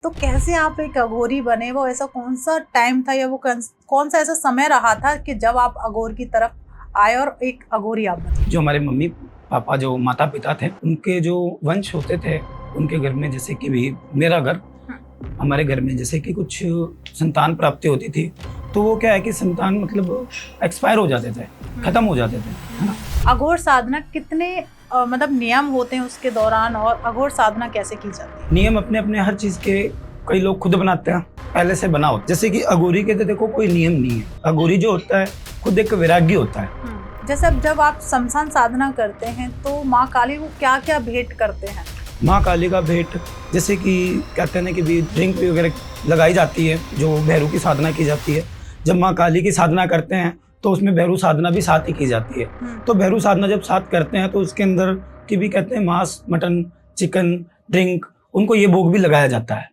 तो कैसे आप एक अघोरी बने? वो ऐसा कौन सा टाइम था या वो कौन सा ऐसा समय रहा था कि जब आप अघोर की तरफ आए और एक अघोरी आप बने? जो हमारे मम्मी पापा जो माता पिता थे उनके जो वंश होते थे उनके घर में, जैसे कि भी मेरा घर, हमारे घर में जैसे कि कुछ संतान प्राप्ति होती थी तो वो क्या है कि संतान मतलब एक्सपायर हो जाते थे, खत्म हो जाते थे, है ना। अघोर साधना कितने मतलब नियम होते हैं उसके दौरान, और अघोर साधना कैसे की जाती है? नियम अपने अपने हर चीज के कई लोग खुद बनाते हैं, पहले से बना होता है। जैसे कि अघोरी के तो देखो कोई नियम नहीं है। अघोरी जो होता है खुद एक वैराग्य होता है। जैसे अब जब आप शमशान साधना करते हैं तो माँ काली को क्या क्या भेंट करते हैं? माँ काली का भेंट जैसे कि कहते हैं ना कि भी ड्रिंक वगैरह लगाई जाती है, जो भैरू की साधना की जाती है। जब माँ काली की साधना करते हैं तो उसमें भैरू साधना भी साथ ही की जाती है। तो भैरू साधना जब साथ करते हैं तो उसके अंदर की भी कहते हैं मांस, मटन, चिकन, ड्रिंक, उनको ये भोग भी लगाया जाता है।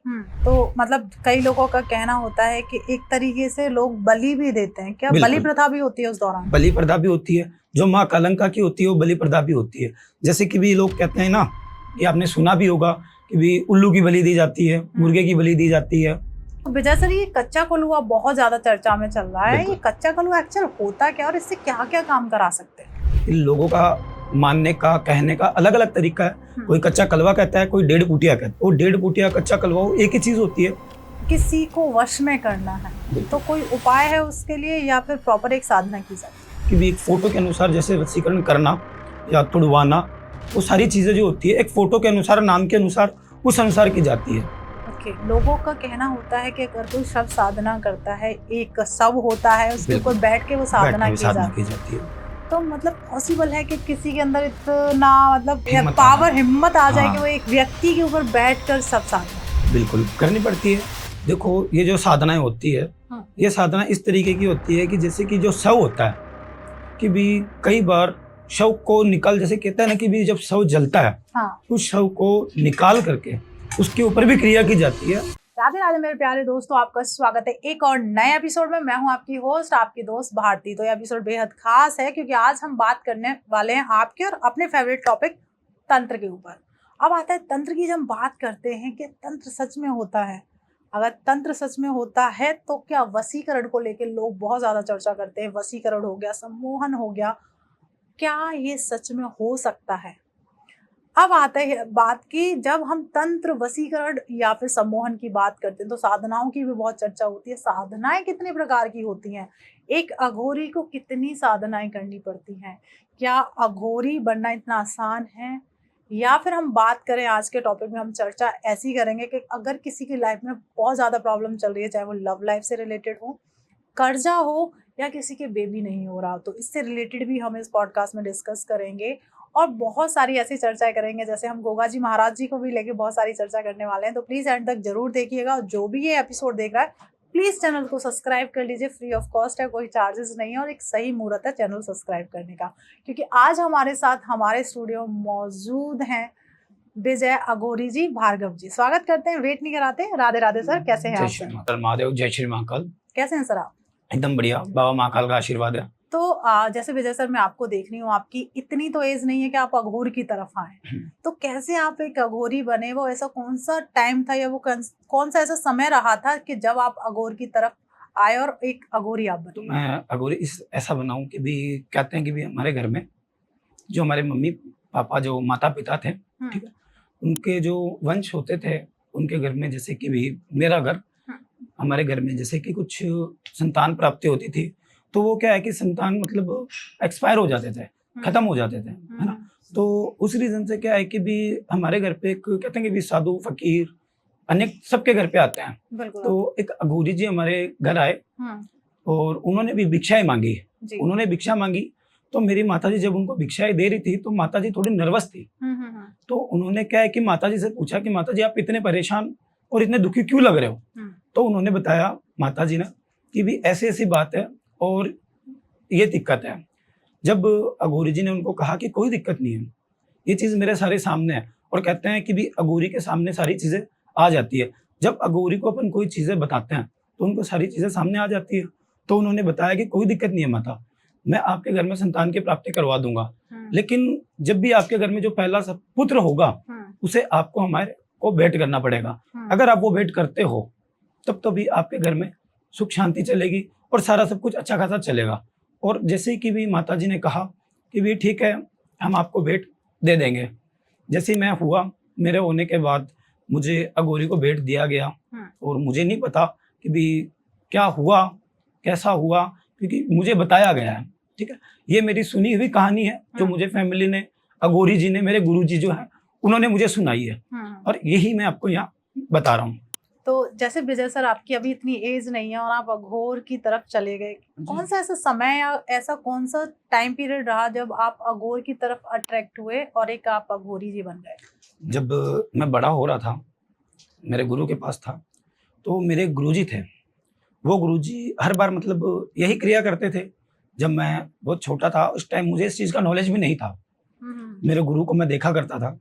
तो मतलब कई लोगों का कहना होता है कि एक तरीके से लोग बलि भी देते हैं। क्या बिल्कुल। बलि प्रथा भी होती है उस दौरान? बलि प्रथा भी होती है, जो माँ कालंका की होती है वो बलि प्रथा भी होती है। जैसे कि भी लोग कहते हैं ना, ये आपने सुना भी होगा कि भी उल्लू की बलि दी जाती है, मुर्गे की बलि दी जाती है। विजय सर, ये कच्चा कलुआ बहुत ज्यादा चर्चा में चल रहा है। ये कच्चा कलुआ एक्चुअल होता क्या और इससे क्या क्या काम करा सकते हैं? इन लोगों का मानने का, कहने का अलग अलग तरीका है। कोई कच्चा कलवा कहता है, कोई डेढ़ पुटिया कहता है। वो डेढ़ पुटिया, कच्चा कलवा वो एक ही चीज होती है। किसी को वश में करना है तो कोई उपाय है उसके लिए या फिर प्रॉपर एक साधना की जाती है? कि भी एक फोटो के अनुसार जैसे वशीकरण करना या तुड़वाना, वो सारी चीजें जो होती है एक फोटो के अनुसार, नाम के अनुसार, उस अनुसार की जाती है। लोगों का कहना होता है कि अगर कोई शव साधना करता है, एक शव होता है उसके ऊपर बैठ के वो साधना की जाती है, तो मतलब पॉसिबल है कि किसी के अंदर इतना मतलब हिम्मत आ जाए कि वो एक व्यक्ति के ऊपर बैठकर शव साधना बिल्कुल करनी पड़ती है। देखो ये जो साधनाएं होती है, ये साधना इस तरीके की होती है कि जैसे कि जो शव होता है कि भी कई बार शव को निकाल, जैसे कहते हैं ना कि भी जब शव जलता है उस शव को निकाल करके उसके ऊपर भी क्रिया की जाती है। राधे राधे मेरे प्यारे दोस्तों, आपका स्वागत है एक और नए एपिसोड में। मैं हूं आपकी होस्ट, आपकी दोस्त भारती। तो ये एपिसोड बेहद खास है क्योंकि आज हम बात करने वाले हैं आपके और अपने फेवरेट टॉपिक तंत्र के ऊपर। अब आता है तंत्र की। जब हम बात करते हैं कि तंत्र सच में होता है, अगर तंत्र सच में होता है तो क्या वशीकरण को लेकर लोग बहुत ज्यादा चर्चा करते हैं। वशीकरण हो गया, सम्मोहन हो गया, क्या ये सच में हो सकता है? अब आते हैं बात की, जब हम तंत्र, वशीकरण या फिर सम्मोहन की बात करते हैं तो साधनाओं की भी बहुत चर्चा होती है। साधनाएं कितने प्रकार की होती हैं? एक अघोरी को कितनी साधनाएं करनी पड़ती हैं? क्या अघोरी बनना इतना आसान है? या फिर हम बात करें आज के टॉपिक में, हम चर्चा ऐसी करेंगे कि अगर किसी की लाइफ में बहुत ज़्यादा प्रॉब्लम चल रही है, चाहे वो लव लाइफ से रिलेटेड हो, कर्जा हो, या किसी के बेबी नहीं हो रहा, तो इससे रिलेटेड भी हम इस पॉडकास्ट में डिस्कस करेंगे। और बहुत सारी ऐसी चर्चाएं करेंगे, जैसे हम गोगा जी महाराज जी को भी लेके बहुत सारी चर्चा करने वाले हैं। तो प्लीज़ एंड तक जरूर देखिएगा। और जो भी ये एपिसोड देख रहा है प्लीज़ चैनल को सब्सक्राइब कर लीजिए, फ्री ऑफ कॉस्ट है, कोई चार्जेस नहीं है और एक सही मुहूर्त है चैनल सब्सक्राइब करने का। क्योंकि आज हमारे साथ हमारे स्टूडियो मौजूद हैं विजय अघोरी जी, भार्गव जी। स्वागत करते हैं, वेट नहीं कराते। राधे राधे सर, कैसे हैं आप? जय श्री महादेव, जय श्री महाकाल। कैसे हैं सर आप? एकदम बढ़िया, बाबा महाकाल का आशीर्वाद है। तो जैसे विजय सर, मैं आपको देख रही हूँ, आपकी इतनी तो एज नहीं है कि आप अघोर की तरफ आए, तो कैसे आप एक अघोरी बने? वो ऐसा कौन सा टाइम था या वो कौन सा ऐसा समय रहा था कि जब आप अघोर की तरफ आए और एक अघोरी आप बने? तो मैं अघोरी ऐसा बनाऊं कि भी कहते हैं कि भी हमारे घर में जो हमारे मम्मी पापा जो माता पिता थे, ठीक है, उनके जो वंश होते थे उनके घर में, जैसे कि भी मेरा घर, हमारे घर में जैसे कि कुछ संतान प्राप्ति होती थी तो वो क्या है कि संतान मतलब एक्सपायर हो जाते थे, खत्म हो जाते थे, है ना। तो उस रीजन से क्या है कि भी हमारे घर पे एक कहते हैं कि भी साधु फकीर अनेक सबके घर पे आते हैं। तो एक अघोरी जी हमारे घर आए और उन्होंने भी भिक्षाएं मांगी। उन्होंने भिक्षा मांगी तो मेरी माताजी जब उनको भिक्षाएं दे रही थी तो माताजी थोड़ी नर्वस थी। तो उन्होंने क्या है कि माताजी से पूछा कि माताजी आप इतने परेशान और इतने दुखी क्यों लग रहे हो? तो उन्होंने बताया माताजी ने कि भी ऐसी ऐसी बात है और ये दिक्कत है। जब अघोरी जी ने उनको कहा कि कोई दिक्कत नहीं है, ये चीज़ मेरे सारे सामने है, और कहते हैं कि भी अघोरी के सामने सारी चीज़ें आ जाती है। जब अघोरी को अपन कोई चीज़ें बताते हैं तो उनको सारी चीज़ें सामने आ जाती है। तो उन्होंने बताया कि कोई दिक्कत नहीं है माता, मैं आपके घर में संतान की प्राप्ति करवा दूंगा, लेकिन जब भी आपके घर में जो पहला पुत्र होगा उसे आपको हमारे को भेंट करना पड़ेगा। अगर आप वो भेंट करते हो तब तो भी आपके घर में सुख शांति चलेगी और सारा सब कुछ अच्छा खासा चलेगा। और जैसे कि भी माता जी ने कहा कि भी ठीक है, हम आपको भेंट दे देंगे। जैसे मैं हुआ, मेरे होने के बाद मुझे अघोरी को भेंट दिया गया और मुझे नहीं पता कि भी क्या हुआ, कैसा हुआ, क्योंकि मुझे बताया गया है। ठीक है, ये मेरी सुनी हुई कहानी है जो मुझे फैमिली ने, अघोरी जी ने, मेरे गुरु जी जो है उन्होंने मुझे सुनाई है और यही मैं आपको यहाँ बता रहा हूँ। तो जैसे विजय सर, आपकी अभी इतनी एज नहीं है और आप अघोर की तरफ चले गए, कौन सा ऐसा समय या ऐसा कौन सा टाइम पीरियड रहा जब आप अघोर की तरफ अट्रैक्ट हुए और एक आप अघोरी जी बन गए? जब मैं बड़ा हो रहा था, मेरे गुरु के पास था, तो मेरे गुरुजी थे, वो गुरुजी हर बार मतलब यही क्रिया करते थे। जब मैं बहुत छोटा था उस टाइम मुझे इस चीज़ का नॉलेज भी नहीं था। मेरे गुरु को मैं देखा करता था,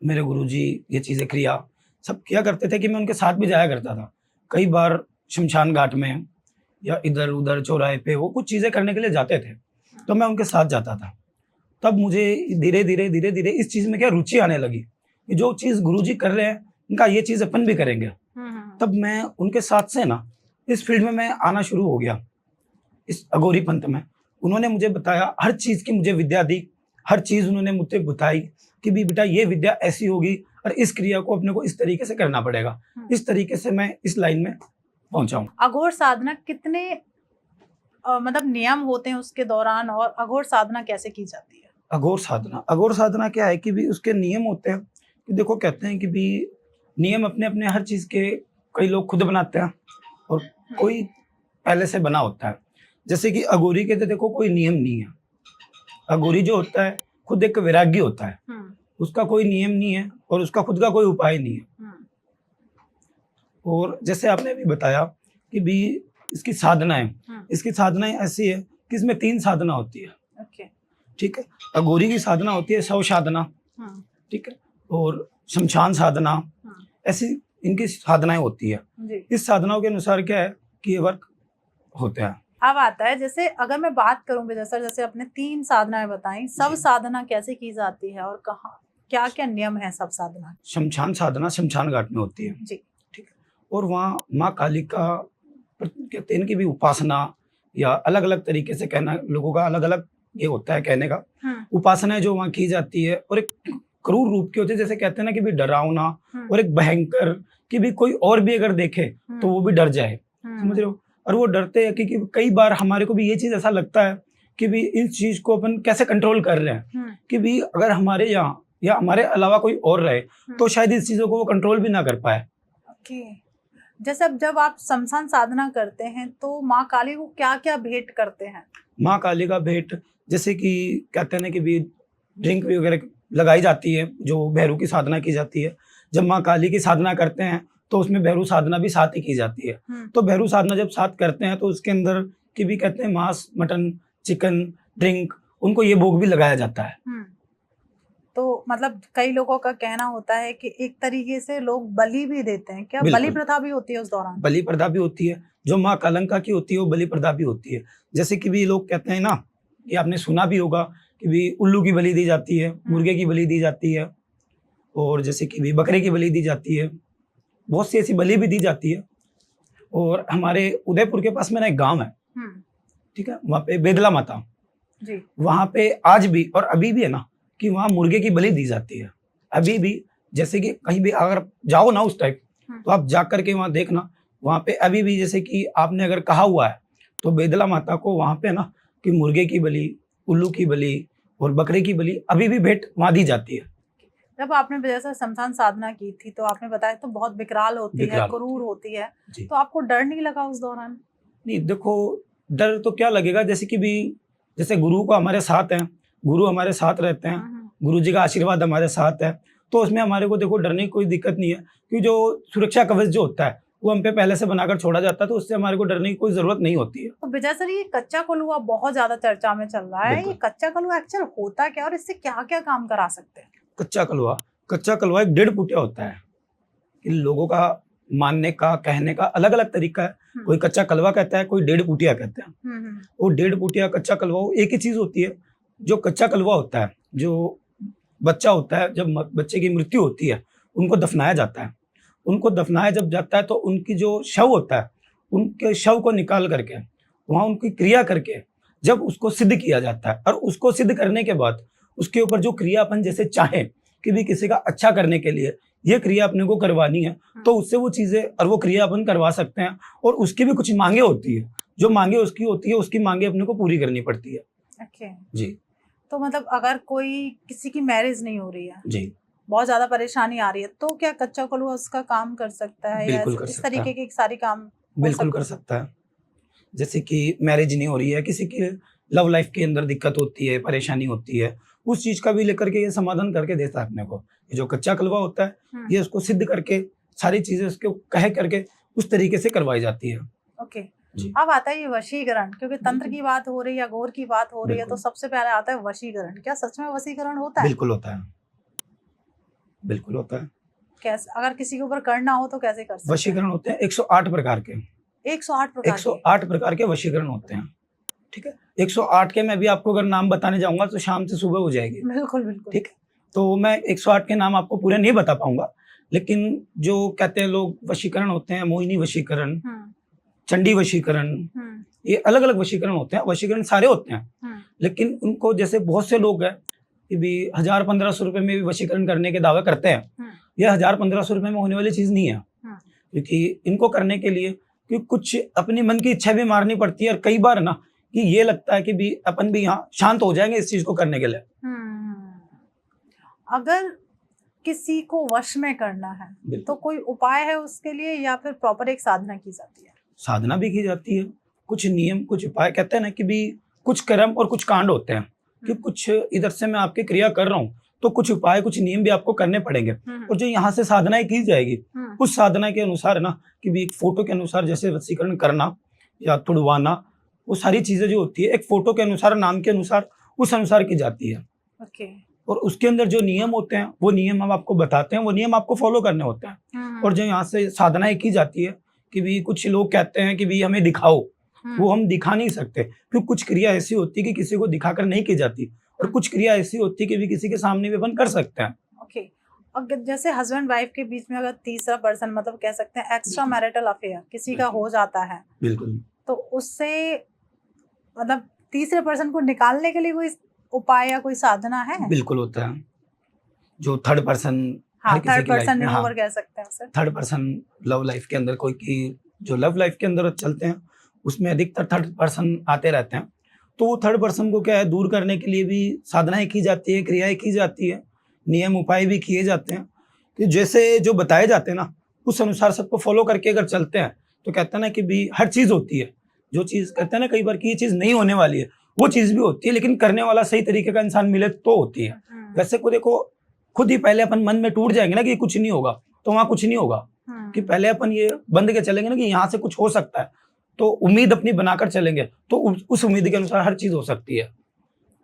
मेरे गुरुजी ये चीज़ें क्रिया सब किया करते थे कि मैं उनके साथ भी जाया करता था। कई बार शमशान घाट में या इधर उधर चौराहे पे वो कुछ चीज़ें करने के लिए जाते थे, तो मैं उनके साथ जाता था। तब मुझे धीरे धीरे इस चीज़ में क्या रुचि आने लगी कि जो चीज़ गुरुजी कर रहे हैं उनका ये चीज़ अपन भी करेंगे। तब मैं उनके साथ से ना इस फील्ड में मैं आना शुरू हो गया, इस अघोरी पंथ में। उन्होंने मुझे बताया, हर चीज़ की मुझे विद्या दी, हर चीज़ उन्होंने मुझे बताई कि भी बेटा ये विद्या ऐसी होगी और इस क्रिया को अपने को इस तरीके से करना पड़ेगा। इस तरीके से मैं इस लाइन में पहुंचा हूँ। अघोर साधना कितने मतलब नियम होते हैं उसके दौरान, और अघोर साधना कैसे की जाती है? अघोर साधना क्या है कि भी उसके नियम होते हैं कि देखो, कहते हैं कि भी नियम अपने अपने हर चीज़ के कई लोग खुद बनाते हैं और कोई पहले से बना होता है। जैसे कि अघोरी के तो देखो कोई नियम नहीं है। अघोरी जो होता है खुद एक वैराग्य होता है, उसका कोई नियम नहीं है और उसका खुद का कोई उपाय नहीं है। और जैसे आपने भी बताया कि भी इसकी साधनाएं ऐसी है कि इसमें 3 साधना होती है। ठीक है, अघोरी की साधना होती है शव साधना, ठीक है, और शमशान साधना, ऐसी इनकी साधनाएं होती है। इस साधनाओं के अनुसार क्या है कि ये वर्क होता है। अब आता है, जैसे अगर मैं बात करूं विजय सर, जैसे आपने 3 साधनाएं बताई, सब साधना कैसे की जाती है और कहाँ, क्या क्या नियम है सब साधना? शमशान साधना शमशान घाट में होती है जी, ठीक है, और वहाँ माँ काली का कहते हैं कि भी उपासना, या अलग अलग तरीके से कहना, लोगों का अलग अलग ये होता है कहने का। उपासना जो वहाँ की जाती है और एक क्रूर रूप की होती है, जैसे कहते हैं ना कि भी डरावना, और एक भयंकर कि भी कोई और भी अगर देखे तो वो भी डर जाए, समझ रहे हो। और वो डरते हैं कि कई बार हमारे को भी ये चीज ऐसा लगता है कि भी इस चीज को अपन कैसे कंट्रोल कर रहे हैं, कि भी अगर हमारे यहाँ या हमारे अलावा कोई और रहे तो शायद इस चीजों को वो कंट्रोल भी ना कर पाए। जैसे अब जब आप शमशान साधना करते हैं तो माँ काली को क्या क्या भेंट करते हैं? माँ काली का भेंट जैसे कि कहते हैं ना कि भी ड्रिंक वगैरह लगाई जाती है, जो भैरू की साधना की जाती है। जब माँ काली की साधना करते हैं तो उसमें भैरू साधना भी साथ ही की जाती है। तो भैरू साधना जब साथ करते हैं तो उसके अंदर की भी कहते हैं मांस, मटन, चिकन, ड्रिंक, उनको ये भोग भी लगाया जाता है। तो मतलब कई लोगों का कहना होता है कि एक तरीके से लोग बलि भी देते हैं, क्या बलि प्रथा भी होती है उस दौरान? बलि प्रथा भी होती है, जो माँ कालंका की होती है वो बलि प्रथा भी होती है। जैसे कि भी लोग कहते हैं ना, कि आपने सुना भी होगा कि भी उल्लू की बलि दी जाती है, मुर्गे की बलि दी जाती है, और जैसे कि भी बकरे की बलि दी जाती है, बहुत सी ऐसी बलि भी दी जाती है। और हमारे उदयपुर के पास में ना एक गांव है, ठीक है, वहाँ पे बेदला माता जी, वहाँ पे आज भी और अभी भी है ना कि वहाँ मुर्गे की बलि दी जाती है अभी भी। जैसे कि कहीं भी अगर जाओ ना उस टाइप, तो आप जा करके वहाँ देखना, वहाँ पे अभी भी जैसे कि आपने अगर कहा हुआ है तो बेदला माता को वहाँ पे ना कि मुर्गे की बलि, उल्लू की बलि और बकरे की बलि अभी भी भेंट वहाँ दी जाती है। जब आपने जैसे शमशान साधना की थी तो आपने बताया तो बहुत विकराल होती है, क्रूर होती है, तो आपको डर नहीं लगा उस दौरान? नहीं, देखो डर तो क्या लगेगा, जैसे कि भी जैसे गुरु को हमारे साथ हैं, गुरु हमारे साथ रहते हैं, गुरु जी का आशीर्वाद हमारे साथ है, तो उसमें हमारे को देखो डरने की कोई दिक्कत नहीं है, क्योंकि जो सुरक्षा कवच जो होता है वो हम पे पहले से बनाकर छोड़ा जाता है, तो उससे हमारे को डरने की कोई जरूरत नहीं होती है। तो विजय सर, ये कच्चा कलुआ बहुत ज्यादा चर्चा में चल रहा है, ये कच्चा कलुआ एक्चुअल होता क्या और इससे क्या क्या काम करा सकते हैं? कच्चा कलवा एक 1.5 फुटिया होता है। इन लोगों का मानने का, कहने का अलग अलग तरीका है। कोई कच्चा कलवा कहता है, कोई 1.5 फुटिया कहते हैं। वो 1.5 फुटिया कच्चा कलवा एक ही चीज होती है। जो कच्चा कलवा होता है, जो बच्चा होता है, जब बच्चे की मृत्यु होती है उनको दफनाया जाता है। उनको दफनाया जब जाता है तो उनकी जो शव होता है, उनके शव को निकाल करके वहाँ उनकी क्रिया करके जब उसको सिद्ध किया जाता है, और उसको सिद्ध करने के बाद उसके ऊपर जो क्रिया अपन जैसे चाहें कि भी किसी का अच्छा करने के लिए ये क्रिया अपने को करवानी है, तो उससे वो चीज़ें और वो क्रिया अपन करवा सकते हैं। और उसकी भी कुछ मांगे होती है, जो मांगे उसकी होती है, उसकी मांगे अपने को पूरी करनी पड़ती है। ओके। जी तो मतलब अगर कोई किसी की मैरिज नहीं हो रही है, जी, बहुत ज्यादा परेशानी आ रही है, तो क्या कच्चा कलुआ उसका काम कर सकता है, या बिल्कुल कर इस सकता तरीके है, के सारी काम हो बिल्कुल सकते कर हैं? सकता है। जैसे कि मैरिज नहीं हो रही है, किसी की लव लाइफ के अंदर दिक्कत होती है, परेशानी होती है, उस चीज़ का भी लेकर के ये समाधान करके देता है अपने को। ये जो कच्चा कलवा होता है, ये उसको सिद्ध करके सारी चीज़ें उसको कह करके उस तरीके से करवाई जाती है। ओके। जी, अब आता है ये वशीकरण, क्योंकि तंत्र बिल्कुल, की बात हो रही है या गौर की बात हो रही है, तो बिल्कुल, सबसे पहले आता है वशीकरण। क्या सच में वशीकरण होता है? बिल्कुल होता है, बिल्कुल होता है। कैसे, अगर किसी के ऊपर करना हो तो कैसे कर सकते हैं? वशीकरण होते हैं 108 प्रकार के, 108 प्रकार के? 108 प्रकार के वशीकरण होते हैं, ठीक है? 108 के मैं भी आपको अगर नाम बताने जाऊँगा तो शाम से सुबह हो जाएगी, बिल्कुल बिल्कुल। ठीक है? तो मैं 108 के नाम आपको पूरे नहीं बता पाऊँगा, लेकिन जो कहते हैं लोग वशीकरण होते हैं, मोहिनी वशीकरण, चंडी वशीकरण, ये अलग-अलग वशीकरण होते हैं। वशीकरण सारे होते हैं, लेकिन उनको जैसे बहुत से लोग हैं कि भी 1000-1500 रुपए में भी वशीकरण करने के दावे करते हैं। ये 1000-1500 रुपए में होने वाली चीज़ नहीं है, क्योंकि इनको करने के लिए कि कुछ अपनी मन की इच्छा भी मारनी पड़ती है, और कई बार ना कि ये लगता है कि भी अपन भी यहाँ शांत हो जाएँगे इस चीज़ को करने के लिए। अगर किसी को वश में करना है तो बिल्कुल, कोई उपाय है उसके लिए, या फिर प्रॉपर एक साधना की जाती है? साधना भी की जाती है, कुछ नियम, कुछ उपाय कहते हैं ना कि भी कुछ कर्म और कुछ कांड होते हैं, कि कुछ इधर से मैं आपकी क्रिया कर रहा हूँ, तो कुछ उपाय, कुछ नियम भी आपको करने पड़ेंगे। और जो यहाँ से साधनाएँ की जाएगी, उस साधना के अनुसार ना कि भी एक फ़ोटो के अनुसार जैसे वशीकरण करना या तुड़वाना, वो सारी चीज़ें जो होती है, एक फ़ोटो के अनुसार, नाम के अनुसार, उस अनुसार की जाती है। ओके। और उसके अंदर जो नियम होते हैं, वो नियम हम आपको बताते हैं, वो नियम आपको फ़ॉलो करने होते हैं। और जो यहाँ से साधनाएँ की जाती है कि भी कुछ लोग कहते हैं कि भी हमें दिखाओ, वो हम दिखा नहीं सकते, क्योंकि कुछ क्रिया ऐसी होती है कि किसी को दिखाकर नहीं की जाती, और कुछ क्रिया ऐसी होती है कि भी किसी के सामने भी अपन कर सकते हैं। ओके। अगर जैसे हस्बैंड वाइफ के बीच में अगर तीसरा पर्सन, मतलब कह सकते हैं एक्स्ट्रा मैरिटल अफेयर किसी का हो जाता है, बिल्कुल, तो उससे मतलब तीसरे पर्सन को निकालने के लिए कोई उपाय या कोई साधना है? बिल्कुल होता है। जो थर्ड पर्सन हाँ, हर किसी थर्ड की लाइफ पर्सन में, रिमूवर हाँ, कह सकते हैं उसे। थर्ड पर्सन लव लाइफ के अंदर कोई की जो लव लाइफ के अंदर चलते हैं, उसमें अधिकतर थर्ड पर्सन आते रहते हैं। तो वो थर्ड पर्सन को क्या है, दूर करने के लिए भी साधनाएँ की जाती है, क्रियाएँ की जाती है, नियम उपाय भी किए जाते हैं, कि जैसे जो बताए जाते हैं ना, उस अनुसार सबको फ़ॉलो करके अगर चलते हैं, तो कहते हैं ना कि भी हर चीज़ होती है। जो चीज़ कहते हैं ना कई बार कि ये चीज़ नहीं होने वाली है, वो चीज़ भी होती है, लेकिन करने वाला सही तरीके का इंसान मिले तो होती है। वैसे को देखो, खुद ही पहले अपन मन में टूट जाएँगे ना कि कुछ नहीं होगा, तो वहाँ कुछ नहीं होगा। कि पहले अपन ये बंद के चलेंगे ना कि यहाँ से कुछ हो सकता है, तो उम्मीद अपनी बनाकर चलेंगे, तो उस उम्मीद के अनुसार हर चीज़ हो सकती है।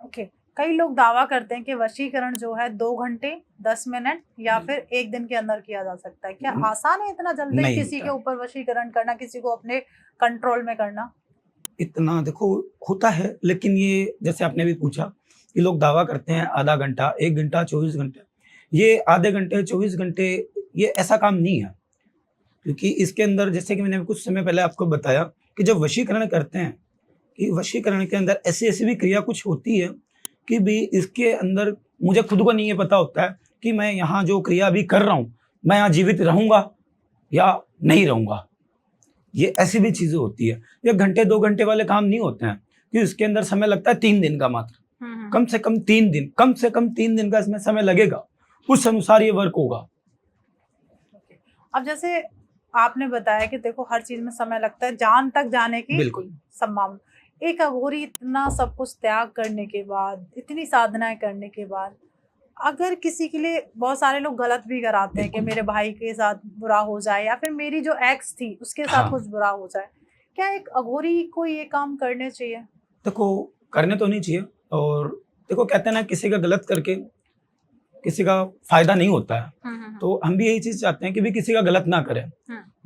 ओके। कई लोग दावा करते हैं कि वशीकरण जो है 2 घंटे 10 मिनट या फिर 1 दिन के अंदर किया जा सकता है। क्या आसान है इतना जल्दी नहीं किसी के होता। ऊपर वशीकरण करना, किसी को अपने कंट्रोल में करना? इतना देखो होता है, लेकिन ये जैसे आपने भी पूछा कि लोग दावा करते हैं आधा घंटा, 1 घंटा, 24 घंटे। ये आधे घंटे, 24 घंटे ये ऐसा काम नहीं है। क्योंकि इसके अंदर जैसे कि मैंने कुछ समय पहले आपको बताया कि जब वशीकरण करते हैं, कि वशीकरण के अंदर ऐसी-ऐसी भी क्रिया कुछ होती है कि भी इसके अंदर मुझे खुद को नहीं ये पता होता है कि मैं यहाँ जो क्रिया अभी कर रहा हूँ, मैं यहाँ जीवित रहूँगा या नहीं रहूँगा। ये ऐसी भी चीज़ें होती है। ये घंटे 2 घंटे वाले काम नहीं होते हैं, कि इसके अंदर समय लगता है 3 दिन का मात्र। कम से कम 3 दिन, कम से कम 3 दिन का इसमें समय लगेगा। उस अनुसार ये वर्क होगा। अब जैसे आपने बताया कि देखो हर चीज में समय लगता है, जान तक जाने की बिल्कुल, संभावना। एक अघोरी इतना सब कुछ त्याग करने के बाद, इतनी साधनाएं करने के बाद, अगर किसी के लिए, बहुत सारे लोग गलत भी कराते हैं कि बिल्कुल। मेरे भाई के साथ बुरा हो जाए या फिर मेरी जो एक्स थी उसके साथ हाँ, कुछ बुरा हो जाए, क्या एक अघोरी को ये काम करने चाहिए? देखो करने तो नहीं चाहिए, और देखो कहते हैं ना किसी का गलत करके किसी का फ़ायदा नहीं होता है। तो हम भी यही चीज़ चाहते हैं कि भी किसी का गलत ना करें।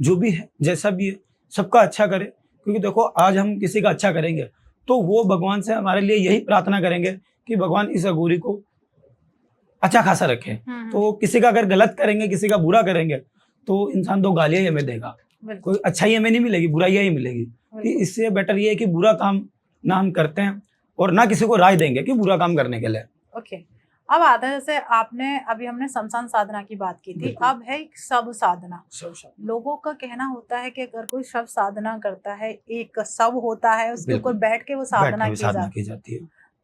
जो भी है, जैसा भी है, सबका अच्छा करें। क्योंकि देखो आज हम किसी का अच्छा करेंगे, तो वो भगवान से हमारे लिए यही प्रार्थना करेंगे कि भगवान इस अघोरी को अच्छा खासा रखे। तो किसी का अगर गलत करेंगे, किसी का बुरा करेंगे, तो इंसान 2 गालियां ही हमें देगा, कोई अच्छाई हमें नहीं मिलेगी, बुराइयां ही मिलेगी। कि इससे बेटर ये है कि बुरा काम ना हम करते हैं और ना किसी को राय देंगे कि बुरा काम करने के लिए। ओके, अब आता है जैसे आपने अभी हमने शमशान साधना की बात की थी, अब है एक शव साधना। लोगों का कहना होता है कि अगर कोई शव साधना करता है, एक शव होता है उसके ऊपर बैठ के वो साधना की जाती है,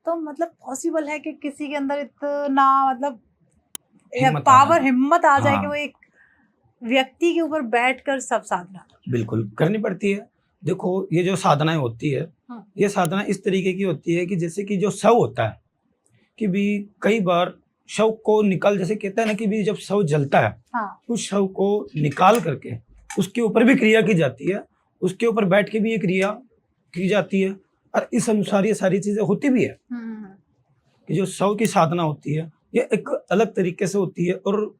तो मतलब पॉसिबल है कि किसी के अंदर इतना मतलब पावर हिम्मत आ जाए कि वो एक व्यक्ति के ऊपर बैठकर सब साधना बिल्कुल करनी पड़ती है। देखो ये जो साधनाएं होती है, ये साधना इस तरीके की होती है कि जैसे कि जो शव होता है कि भी कई बार शव को निकाल, जैसे कहता है ना कि भी जब शव जलता है, उस शव को निकाल करके उसके ऊपर भी क्रिया की जाती है, उसके ऊपर बैठ के भी ये क्रिया की जाती है, और इस अनुसार ये सारी चीजें होती भी है। कि जो शव की साधना होती है ये एक अलग तरीके से होती है और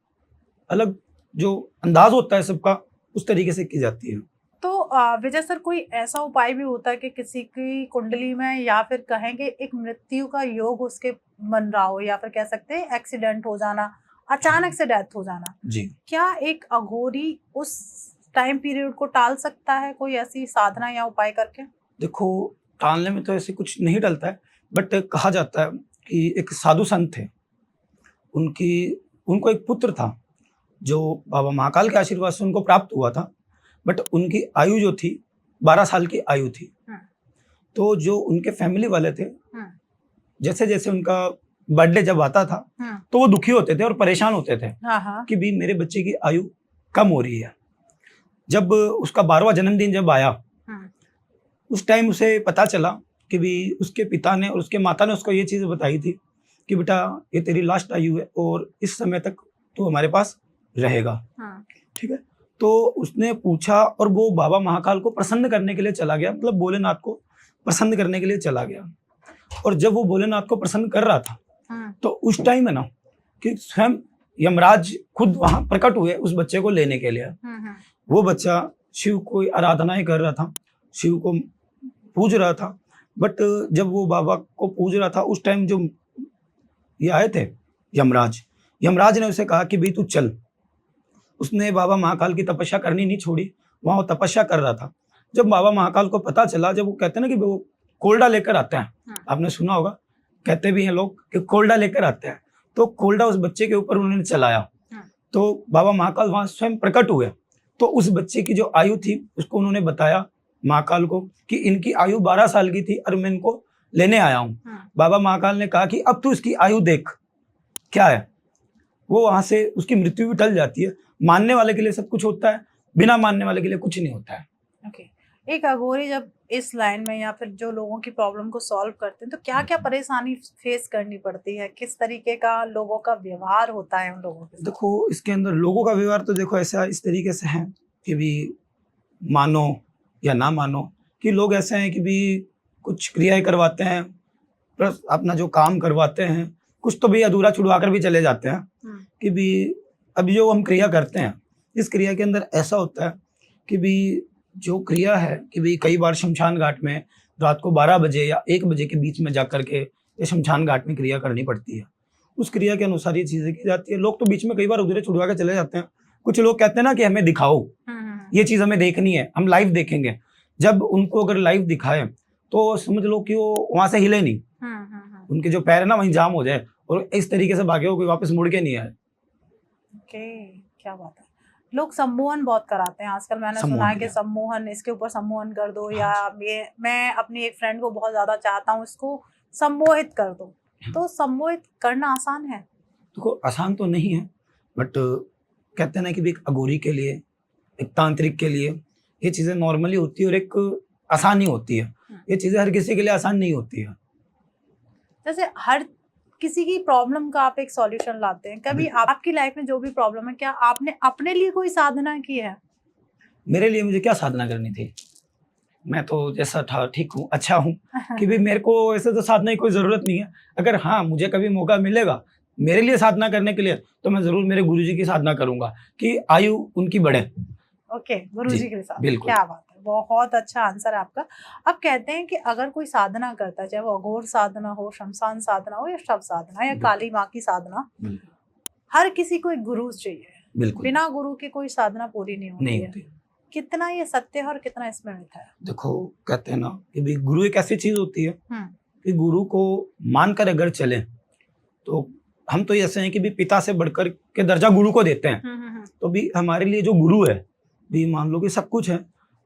अलग जो अंदाज होता है सबका उस तरीके से की जाती है। तो विजय सर, कोई ऐसा उपाय भी होता है कि किसी की कुंडली में या फिर कहेंगे एक मृत्यु का योग उसके बन रहा हो, या फिर कह सकते हैं एक्सीडेंट हो जाना, अचानक से डेथ हो जाना जी, क्या एक अघोरी उस टाइम पीरियड को टाल सकता है कोई ऐसी साधना या उपाय करके? देखो टालने में तो ऐसे कुछ नहीं टलता है, बट कहा जाता है कि एक साधु संत थे, उनको एक पुत्र था जो बाबा महाकाल के आशीर्वाद से उनको प्राप्त हुआ था, बट उनकी आयु जो थी 12 साल की आयु थी। तो जो उनके फैमिली वाले थे, जैसे जैसे उनका बर्थडे जब आता था तो वो दुखी होते थे और परेशान होते थे कि भी मेरे बच्चे की आयु कम हो रही है। जब उसका 12वां जन्मदिन जब आया, उस टाइम उसे पता चला कि भी उसके पिता ने और उसके माता ने उसको ये चीज़ बताई थी कि बेटा ये तेरी लास्ट आयु है और इस समय तक तो हमारे पास रहेगा। ठीक है, तो उसने पूछा और वो बाबा महाकाल को प्रसन्न करने के लिए चला गया, मतलब भोलेनाथ को प्रसन्न करने के लिए चला गया। और जब वो भोलेनाथ को प्रसन्न कर रहा था तो उस टाइम है ना कि स्वयं यमराज खुद वहां प्रकट हुए उस बच्चे को लेने के लिए। वो बच्चा शिव को आराधनाएं कर रहा था, शिव को पूज रहा था, बट जब वो बाबा को पूज रहा था उस टाइम जो ये आए थे यमराज ने उसे कहा कि भाई तू चल। उसने बाबा महाकाल की तपस्या करनी नहीं छोड़ी, वहां वो तपस्या कर रहा था। जब बाबा महाकाल को पता चला, जब वो कहते हैं ना कि वो कोल्डा लेकर आते हैं, आपने सुना होगा, कहते भी हैं लोग कि कोल्डा लेकर आते हैं, तो कोल्डा उस बच्चे के ऊपर उन्होंने चलाया तो बाबा महाकाल वहां स्वयं प्रकट हुए। तो उस बच्चे की जो आयु थी उसको उन्होंने बताया महाकाल को कि इनकी आयु 12 साल की थी और मैं इनको लेने आया हूँ। बाबा महाकाल ने कहा कि अब तू इसकी आयु देख क्या है। वो वहां से उसकी मृत्यु भी टल जाती है। मानने वाले के लिए सब कुछ होता है, बिना मानने वाले के लिए कुछ नहीं होता है। एक अघोरी जब इस लाइन में या फिर जो लोगों की प्रॉब्लम को सॉल्व करते हैं तो क्या क्या परेशानी फेस करनी पड़ती है, किस तरीके का लोगों का व्यवहार होता है उन लोगों के साथ? देखो इसके अंदर लोगों का व्यवहार तो देखो ऐसा इस तरीके से है कि भी मानो या ना मानो, कि लोग ऐसे हैं कि भी कुछ क्रियाएं करवाते हैं प्लस अपना जो काम करवाते हैं, कुछ तो भी अधूरा छुड़वा कर भी चले जाते हैं। कि भी अभी जो हम क्रिया करते हैं इस क्रिया के अंदर ऐसा होता है कि भी जो क्रिया है कि भी कई बार शमशान घाट में रात को 12 बजे या 1 बजे के बीच में जाकर के ये शमशान घाट में क्रिया करनी पड़ती है। उस क्रिया के अनुसार ये चीजें की जाती है। लोग तो बीच में कई बार उधरे छुड़वा के चले जाते हैं। कुछ लोग कहते हैं ना कि हमें दिखाओ, ये चीज हमें देखनी है, हम लाइव देखेंगे। जब उनको अगर लाइव दिखाए तो समझ लो कि वो वहां से हिले नहीं, उनके जो पैर है ना वहीं जाम हो जाए और इस तरीके से भागे, कोई वापस मुड़ के नहीं आए। क्या बात है। लोग सम्मोहन बहुत कराते हैं आजकल, मैंने सुना है कि सम्मोहन, इसके ऊपर सम्मोहन कर दो, या मैं अपनी एक फ्रेंड को बहुत ज्यादा चाहता हूँ, इसको सम्मोहित कर दो। तो सम्मोहित करना आसान है? देखो आसान तो नहीं है, बट कहते हैं ना कि एक अघोरी के लिए, एक तांत्रिक के लिए ये चीजें नॉर्मली होती है और एक आसानी होती है। ये चीजें हर किसी के लिए आसान नहीं होती है। जैसे हर किसी की प्रॉब्लम का आप एक सॉल्यूशन लाते हैं, कभी आपकी लाइफ में जो भी प्रॉब्लम है, क्या आपने अपने लिए कोई साधना की है? मेरे लिए मुझे क्या साधना करनी थी, मैं तो जैसा था ठीक हूँ, अच्छा हूँ। कि भी मेरे को ऐसे तो साधना की कोई जरूरत नहीं है। अगर हाँ मुझे कभी मौका मिलेगा मेरे लिए साधना करने के लिए तो मैं जरूर मेरे गुरुजी की साधना करूंगा कि आयु उनकी बढ़े। गुरुजी के साथ, बिल्कुल। क्या बात है। बहुत अच्छा आंसर है आपका। अब कहते हैं कि अगर कोई साधना करता है, चाहे वो अघोर साधना हो, शमशान साधना हो या शव साधना या बिल्कुल। काली माँ की साधना, बिल्कुल हर किसी को एक गुरु चाहिए। बिल्कुल बिना गुरु के कोई साधना पूरी नहीं होती नहीं है। होती। कितना ये सत्य है और कितना इसमें मिथ है? देखो, कहते हैं ना कि भी गुरु एक ऐसी चीज होती है हम्म कि गुरु को मानकर अगर चले तो हम तो ऐसे हैं कि भी पिता से बढ़कर के दर्जा गुरु को देते हैं। तो भी हमारे लिए जो गुरु है भी मान लो कि सब कुछ है,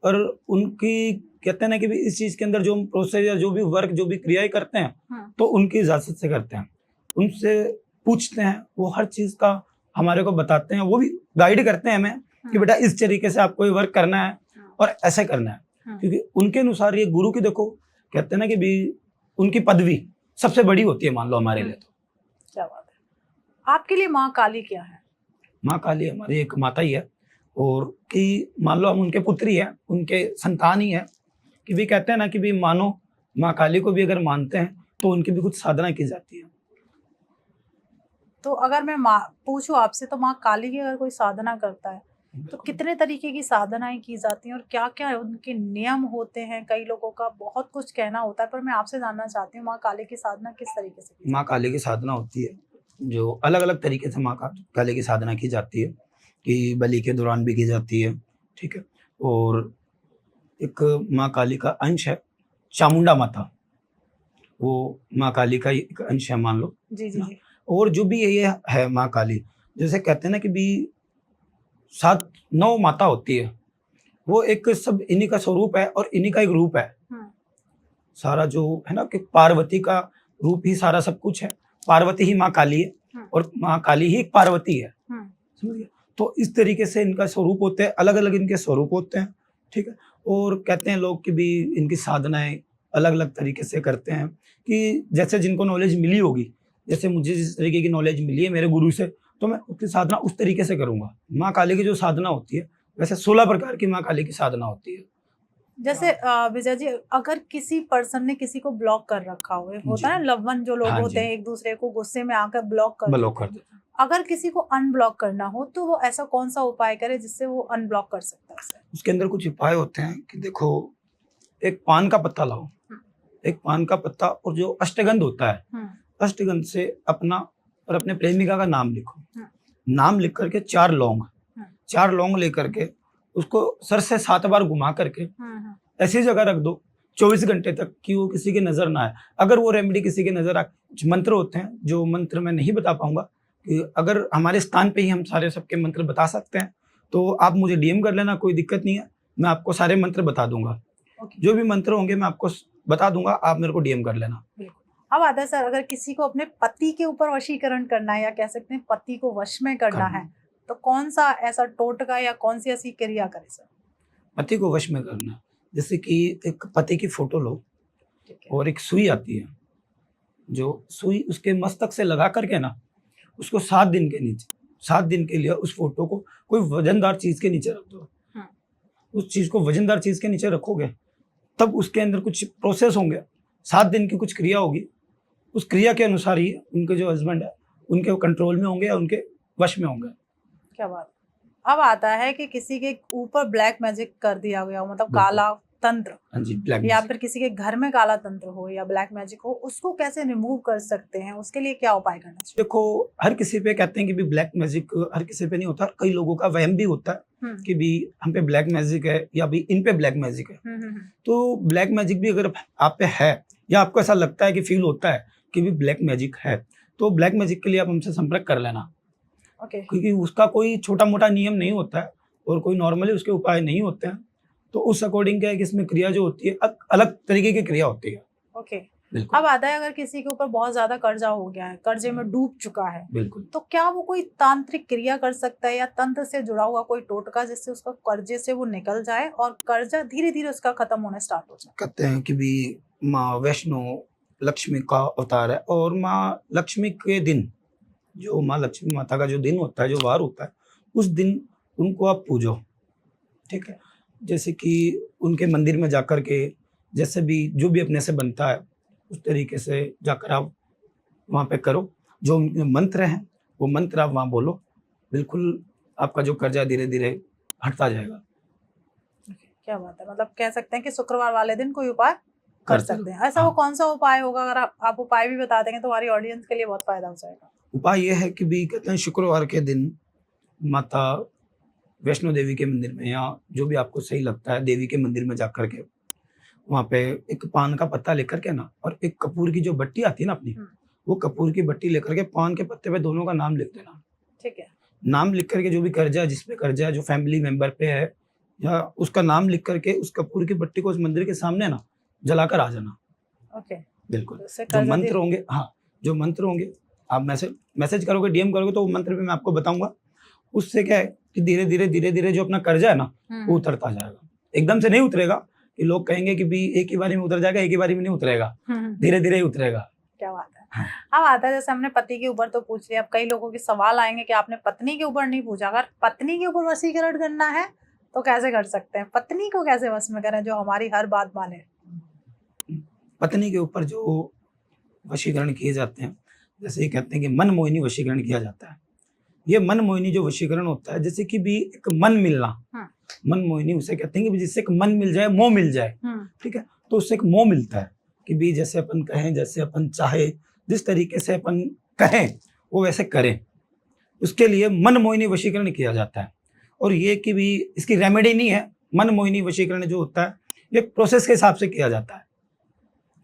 और उनकी कहते हैं ना कि भी इस चीज के अंदर जो हम प्रोसेस या जो भी वर्क जो भी क्रियाएं करते हैं तो उनकी इजाजत से करते हैं, उनसे पूछते हैं, वो हर चीज का हमारे को बताते हैं, वो भी गाइड करते हैं हमें कि बेटा इस तरीके से आपको ये वर्क करना है और ऐसे करना है, क्योंकि उनके अनुसार ये गुरु की देखो कहते हैं ना कि भी उनकी पदवी सबसे बड़ी होती है मान लो हमारे लिए। तो क्या बात है। आपके लिए माँ काली क्या है? माँ काली हमारी एक माता ही है, और कि मान लो हम उनके पुत्र ही है, उनके संतान ही है, कि भी कहते हैं ना कि भी मानो माँ काली को भी अगर मानते हैं तो उनकी भी कुछ साधना की जाती है। तो अगर मैं माँ पूछूं आपसे, तो माँ काली की अगर कोई साधना करता है तो कितने तरीके की साधनाएं की जाती हैं और क्या क्या उनके नियम होते हैं? कई लोगों का बहुत कुछ कहना होता है, पर मैं आपसे जानना चाहती हूँ माँ काली की साधना किस तरीके से की माँ काली की साधना होती है जो अलग अलग तरीके से माँ काली की साधना की जाती है, कि बलि के दौरान भी की जाती है, ठीक है। और एक माँ काली का अंश है चामुंडा माता, वो माँ काली का एक अंश है मान लो। जी जी जी। और जो भी ये है माँ काली, जैसे कहते हैं ना कि भी 7-9 माता होती है, वो एक सब इन्हीं का स्वरूप है और इन्हीं का एक रूप है। सारा जो है ना कि पार्वती का रूप ही सारा सब कुछ है, पार्वती ही माँ काली है और माँ काली ही एक पार्वती है, समझ गए? तो इस तरीके से इनका स्वरूप होते हैं, अलग अलग इनके स्वरूप होते हैं, ठीक है। और कहते हैं लोग कि भी इनकी साधनाएं अलग अलग तरीके से करते हैं, कि जैसे जिनको नॉलेज मिली होगी, जैसे मुझे जिस तरीके की नॉलेज मिली है मेरे गुरु से, तो मैं उसकी साधना उस तरीके से करूंगा। माँ काली की जो साधना होती है वैसे 16 प्रकार की माँ काली की साधना होती है। जैसे विजय जी, अगर किसी पर्सन ने किसी को ब्लॉक कर रखा हो, होता है ना लव वन जो लोग हाँ होते जी। हैं एक दूसरे को गुस्से में आकर ब्लॉक कर ब्लॉक देते कर हैं। देते हैं। अगर किसी को अनब्लॉक करना हो तो वो ऐसा कौन सा उपाय करे जिससे वो अनब्लॉक कर सकता है उसे? उसके अंदर कुछ उपाय होते हैं कि देखो, एक पान का पत्ता लाओ, एक पान का पत्ता और जो अष्टगंध होता है, अष्टगंध से अपना और अपने प्रेमिका का नाम लिखो, नाम लिख करके 4 लौंग लेकर के उसको सर से 7 बार घुमा करके ऐसी जगह रख दो 24 घंटे तक कि वो किसी की नजर ना आए। अगर वो रेमेडी किसी की नजर आए, कुछ मंत्र होते हैं जो मंत्र मैं नहीं बता पाऊंगा, कि अगर हमारे स्थान पे ही हम सारे सबके मंत्र बता सकते हैं तो आप मुझे डीएम कर लेना, कोई दिक्कत नहीं है, मैं आपको सारे मंत्र बता दूंगा। जो भी मंत्र होंगे मैं आपको बता दूंगा, आप मेरे को डीएम कर लेना। अब आता है सर, अगर किसी को अपने पति के ऊपर वशीकरण करना है या कह सकते हैं पति को वश में करना है, तो कौन सा ऐसा टोटका या कौन सी ऐसी क्रिया करे सर? पति को वश में करना, जैसे कि एक पति की फोटो लो और एक सुई आती है, जो सुई उसके मस्तक से लगा करके ना उसको 7 दिन के नीचे, 7 दिन के लिए उस फोटो को कोई वजनदार चीज के नीचे रख दो। उस चीज को वजनदार चीज के नीचे रखोगे तब उसके अंदर कुछ प्रोसेस होंगे, 7 दिन की कुछ क्रिया होगी, उस क्रिया के अनुसार ही उनके जो हस्बैंड है उनके कंट्रोल में होंगे या उनके वश में होंगे। क्या बात। अब आता है कि किसी के ऊपर ब्लैक मैजिक कर दिया गया हो, मतलब काला तंत्र, हाँ जी, ब्लैक या फिर किसी के घर में काला तंत्र हो या ब्लैक मैजिक हो, उसको कैसे रिमूव कर सकते हैं? उसके लिए क्या उपाय करना चाहिए? देखो, हर किसी पे कहते हैं कि भी ब्लैक मैजिक हर किसी पे नहीं होता, कई लोगों का वहम भी होता है कि भी हम पे ब्लैक मैजिक है या भी इन पे ब्लैक मैजिक है। तो ब्लैक मैजिक भी अगर आप पे है या आपको ऐसा लगता है कि फील होता है कि भी ब्लैक मैजिक है, तो ब्लैक मैजिक के लिए आप हमसे संपर्क कर लेना। क्योंकि उसका कोई छोटा मोटा नियम नहीं होता है और कोई नॉर्मली उसके उपाय नहीं होते हैं, तो उस अकॉर्डिंग क्या है कि इसमें क्रिया जो होती है अलग तरीके की क्रिया होती है। अब आता है, अगर किसी के ऊपर बहुत ज्यादा कर्जा हो गया है, कर्जे में डूब चुका है, बिल्कुल, तो क्या वो कोई तांत्रिक क्रिया कर सकता है या तंत्र से जुड़ा हुआ कोई टोटका जिससे उसका कर्जे से वो निकल जाए और कर्जा धीरे धीरे उसका खत्म होना स्टार्ट हो जाए? कहते हैं कि भी माँ वैष्णो लक्ष्मी का अवतार है, और माँ लक्ष्मी के दिन, जो माँ लक्ष्मी माता का जो दिन होता है, जो वार होता है, उस दिन उनको आप पूजो, ठीक है। जैसे कि उनके मंदिर में जाकर के जैसे भी जो भी अपने से बनता है उस तरीके से जाकर आप वहाँ पे करो, जो उनके मंत्र हैं वो मंत्र आप वहाँ बोलो, बिल्कुल आपका जो कर्जा धीरे धीरे हटता जाएगा। क्या बात है, मतलब कह सकते हैं कि शुक्रवार वाले दिन कोई उपाय कर सकते हैं। ऐसा हाँ। वो कौन सा उपाय होगा, अगर आप उपाय भी बता देंगे तो हमारी ऑडियंस के लिए बहुत फायदा हो जाएगा। उपाय ये है कि भी कहते हैं शुक्रवार के दिन माता वैष्णो देवी के मंदिर में या जो भी आपको सही लगता है देवी के मंदिर में जाकर के वहाँ पे एक पान का पत्ता लेकर के ना और एक कपूर की जो बट्टी आती है ना अपनी, वो कपूर की बट्टी लेकर के पान के पत्ते पे दोनों का नाम लिख देना। ठीक है। नाम लिख करके जो भी कर्जा जिस पे कर्जा है, जो फैमिली मेंबर पे है, या उसका नाम लिख करके उस कपूर की बट्टी को उस मंदिर के सामने ना जलाकर आ जाना। ओके। बिल्कुल। तो उससे जो कर्जा मंत्र होंगे, हाँ, जो मंत्र होंगे आप मैसेज करोगे, डीएम करोगे तो वो मंत्र भी मैं आपको बताऊंगा। उससे क्या है कि धीरे धीरे जो अपना कर्जा है ना वो उतरता जाएगा। एकदम से नहीं उतरेगा कि लोग कहेंगे कि भी एक ही बारी में उतर जाएगा, एक ही बारी में नहीं उतरेगा, धीरे धीरे ही उतरेगा। क्या बात है। अब आता है, जैसे हमने पति के ऊपर तो पूछ लिया, अब कई लोगों के सवाल आएंगे कि आपने पत्नी के ऊपर नहीं पूछा। अगर पत्नी के ऊपर वशीकरण करना है तो कैसे कर सकते हैं, पत्नी को कैसे वश में करें जो हमारी हर बात माने? पत्नी के ऊपर जो वशीकरण किए जाते हैं, जैसे ये कहते हैं कि मन मोहिनी वशीकरण किया जाता है। ये मन मोहिनी जो वशीकरण होता है, जैसे कि भी एक मन मिलना, मन मोहिनी उसे कहते हैं कि जिससे एक मन मिल जाए, मोह मिल जाए, ठीक है, तो उससे एक मोह मिलता है कि भी जैसे अपन कहें, जैसे अपन चाहे, जिस तरीके से अपन कहें वो वैसे करें, उसके लिए मन मोहिनी वशीकरण किया जाता है। और ये कि भी इसकी रेमेडी नहीं है, मन मोहिनी वशीकरण जो होता है ये प्रोसेस के हिसाब से किया जाता है।